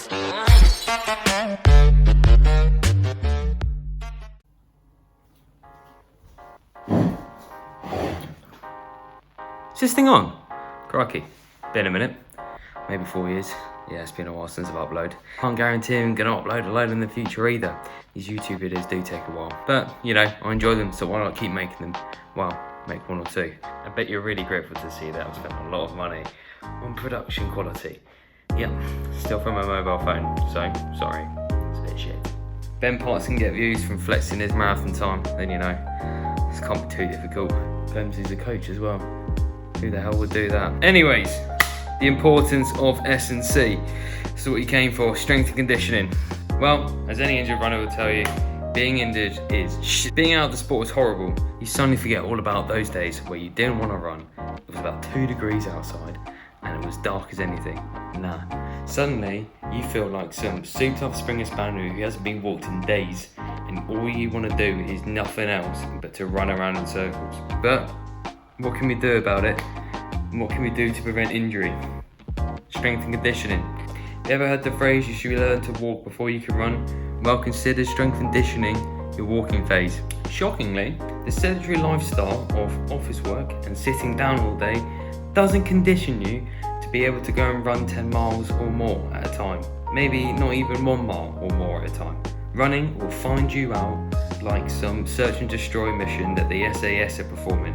Is this thing on? Crikey, been a minute, maybe 4 years. Yeah, it's been a while since I've uploaded. Can't guarantee I'm gonna upload a load in the future either. These YouTube videos do take a while, but you know, I enjoy them, so why not keep making them? Well, make one or two. I bet you're really grateful to see that I've spent a lot of money on production quality. Yep, still from my mobile phone, so sorry, it's a bit shit. Ben Parts can get views from flexing his marathon time, then you know, this can't be too difficult. Ben's a coach as well. Who the hell would do that? Anyways, the importance of S&C. This is what you came for, strength and conditioning. Well, as any injured runner will tell you, being injured is shit. Being out of the sport is horrible. You suddenly forget all about those days where you didn't want to run. It was about 2 degrees outside and it was dark as anything. Nah. Suddenly, you feel like some souped up Springer Spaniel who hasn't been walked in days, and all you want to do is nothing else but to run around in circles. But what can we do about it? What can we do to prevent injury? Strength and conditioning. You ever heard the phrase, you should learn to walk before you can run? Well, consider strength and conditioning your walking phase. Shockingly, the sedentary lifestyle of office work and sitting down all day doesn't condition you to be able to go and run 10 miles or more at a time. Maybe not even 1 mile or more at a time. Running will find you out like some search and destroy mission that the SAS are performing.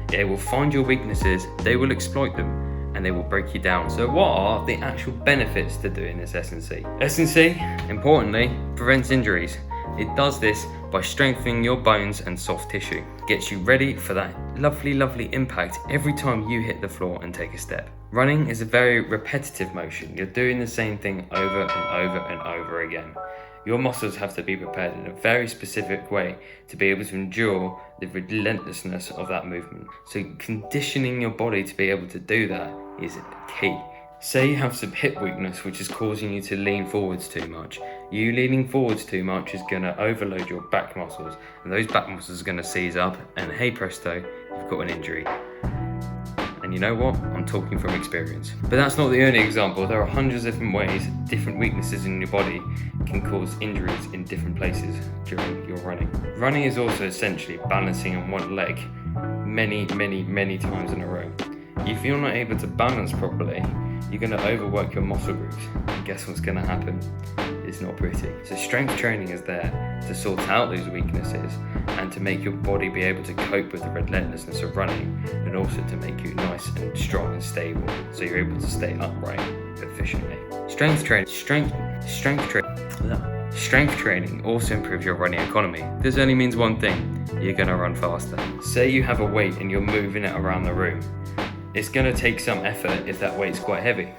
They will find your weaknesses, they will exploit them, and they will break you down. So what are the actual benefits to doing this S&C? S&C, importantly, prevents injuries. It does this by strengthening your bones and soft tissue. Gets you ready for that lovely, lovely impact every time you hit the floor and take a step. Running is a very repetitive motion. You're doing the same thing over and over and over again. Your muscles have to be prepared in a very specific way to be able to endure the relentlessness of that movement. So conditioning your body to be able to do that is key. Say you have some hip weakness which is causing you to lean forwards too much. You leaning forwards too much is going to overload your back muscles, and those back muscles are going to seize up, and hey presto, you've got an injury. And you know what? I'm talking from experience. But that's not the only example. There are hundreds of different ways, different weaknesses in your body can cause injuries in different places during your running. Running is also essentially balancing on one leg many times in a row. If you're not able to balance properly, you're going to overwork your muscle groups. And guess what's going to happen? It's not pretty. So strength training is there to sort out those weaknesses and to make your body be able to cope with the relentlessness of running, and also to make you nice and strong and stable so you're able to stay upright efficiently. Strength training also improves your running economy. This only means one thing: you're going to run faster. Say you have a weight and you're moving it around the room. It's going to take some effort if that weight's quite heavy.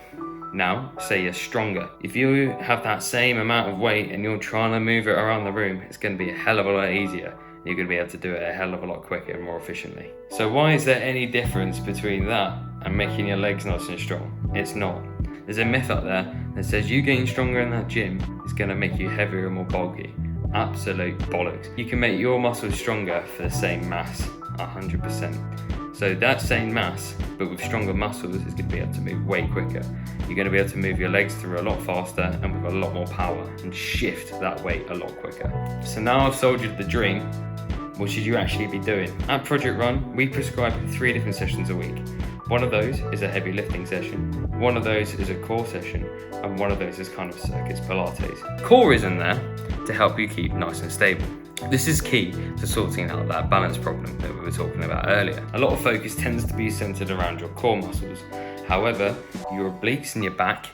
Now, say you're stronger. If you have that same amount of weight and you're trying to move it around the room, it's going to be a hell of a lot easier. You're going to be able to do it a hell of a lot quicker and more efficiently. So why is there any difference between that and making your legs nice and strong? It's not. There's a myth out there that says you getting stronger in that gym is going to make you heavier and more bulky. Absolute bollocks. You can make your muscles stronger for the same mass, 100%. So that same mass, but with stronger muscles, is going to be able to move way quicker. You're going to be able to move your legs through a lot faster and with a lot more power, and shift that weight a lot quicker. So now I've sold you the dream. What should you actually be doing? At Project Run, we prescribe 3 different sessions a week. One of those is a heavy lifting session, one of those is a core session, and one of those is kind of circuits Pilates. Core is in there to help you keep nice and stable. This is key to sorting out that balance problem that we were talking about earlier. A lot of focus tends to be centered around your core muscles. However, your obliques and your back,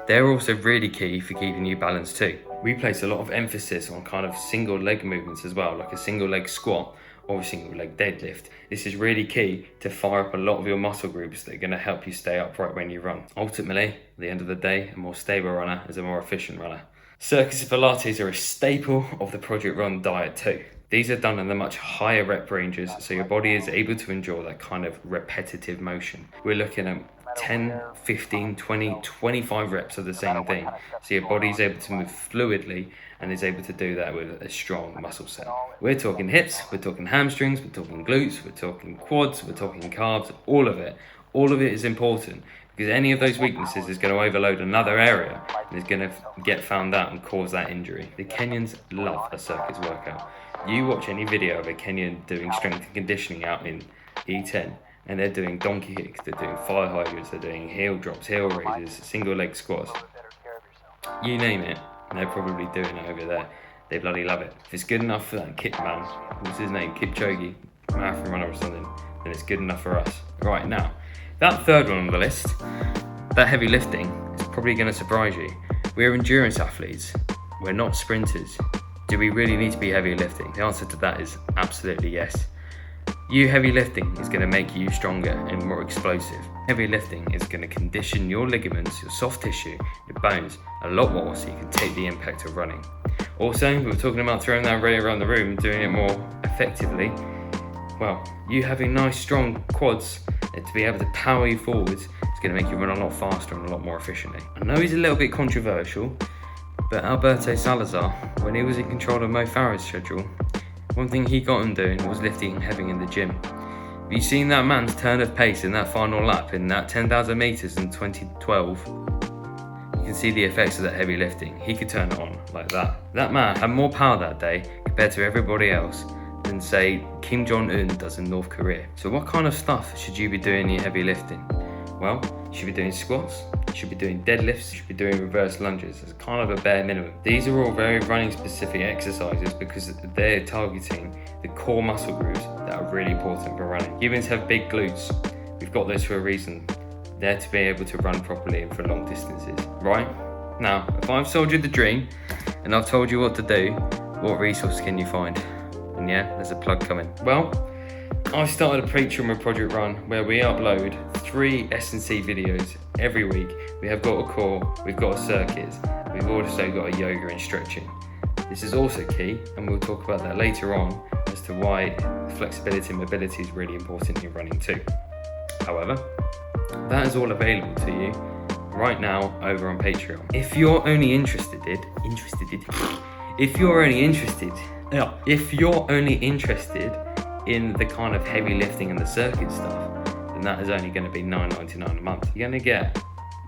they're also really key for keeping you balanced too. We place a lot of emphasis on kind of single leg movements as well, like a single leg squat or a single leg deadlift. This is really key to fire up a lot of your muscle groups that are going to help you stay upright when you run. Ultimately, at the end of the day, a more stable runner is a more efficient runner. Circuits of Pilates are a staple of the Project Run diet too. These are done in the much higher rep ranges, so your body is able to endure that kind of repetitive motion. We're looking at 10, 15, 20, 25 reps of the same thing. So your body's able to move fluidly and is able to do that with a strong muscle set. We're talking hips, we're talking hamstrings, we're talking glutes, we're talking quads, we're talking calves, all of it. All of it is important because any of those weaknesses is going to overload another area and is going to get found out and cause that injury. The Kenyans love a circuits workout. You watch any video of a Kenyan doing strength and conditioning out in E10, and they're doing donkey kicks, they're doing fire hydrants, they're doing heel drops, heel raises, single leg squats. You name it, they're probably doing it over there. They bloody love it. If it's good enough for that Kip man, what's his name, Kipchoge, marathon runner or something, then it's good enough for us. Right, now, that third one on the list, that heavy lifting, is probably going to surprise you. We're endurance athletes. We're not sprinters. Do we really need to be heavy lifting? The answer to that is absolutely yes. You heavy lifting is going to make you stronger and more explosive. Heavy lifting is going to condition your ligaments, your soft tissue, your bones a lot more so you can take the impact of running. Also, we were talking about throwing that ray around the room, doing it more effectively. Well, you having nice strong quads to be able to power you forwards is going to make you run a lot faster and a lot more efficiently. I know he's a little bit controversial, but Alberto Salazar, when he was in control of Mo Farah's schedule, one thing he got him doing was lifting heavy in the gym. Have you seen that man's turn of pace in that final lap in that 10,000 metres in 2012? You can see the effects of that heavy lifting. He could turn it on like that. That man had more power that day compared to everybody else than, say, Kim Jong-un does in North Korea. So what kind of stuff should you be doing in your heavy lifting? Well, you should be doing squats, you should be doing deadlifts, you should be doing reverse lunges as kind of a bare minimum. These are all very running specific exercises because they're targeting the core muscle groups that are really important for running. Humans have big glutes. We've got those for a reason. They're to be able to run properly and for long distances, right? Now, if I've sold you the dream and I've told you what to do, what resource can you find? And yeah, there's a plug coming. Well, I've started a Patreon project run where we upload 3 S&C videos every week. We have got a core, we've got a circuit, we've also got a yoga and stretching. This is also key, and we'll talk about that later on as to why flexibility and mobility is really important in running too. However, that is all available to you right now over on Patreon. If you're only interested in the kind of heavy lifting and the circuit stuff, then that is only going to be $9.99 a month. You're going to get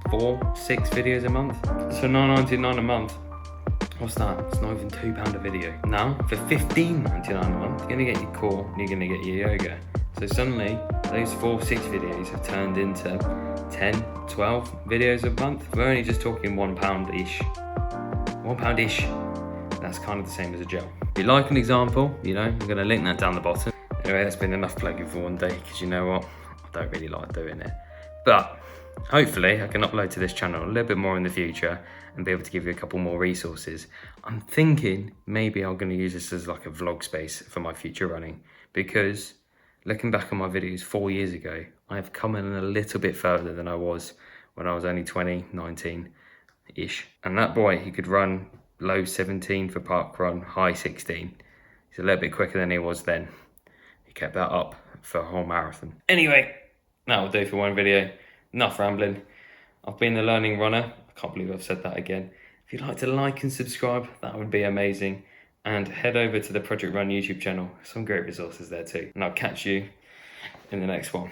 4-6 videos a month. So $9.99 a month, what's that? It's not even £2 a video. Now, for $15.99 a month, you're going to get your core and you're going to get your yoga. So suddenly, those 4-6 videos have turned into 10, 12 videos a month. We're only just talking £1-ish. £1-ish. That's kind of the same as a gel. If you like an example, I'm going to link that down the bottom. Anyway, that's been enough plugging for one day, because you know what? I don't really like doing it. But hopefully I can upload to this channel a little bit more in the future and be able to give you a couple more resources. I'm thinking maybe I'm going to use this as like a vlog space for my future running, because looking back on my videos 4 years ago, I've come in a little bit further than I was when I was only 20, 19-ish. And that boy, he could run low 17 for park run, high 16. He's a little bit quicker than he was then. He kept that up for a whole marathon. Anyway, that will do for one video. Enough rambling. I've been the learning runner. I can't believe I've said that again. If you'd like to like and subscribe, that would be amazing. And head over to the Project Run YouTube channel. Some great resources there too. And I'll catch you in the next one.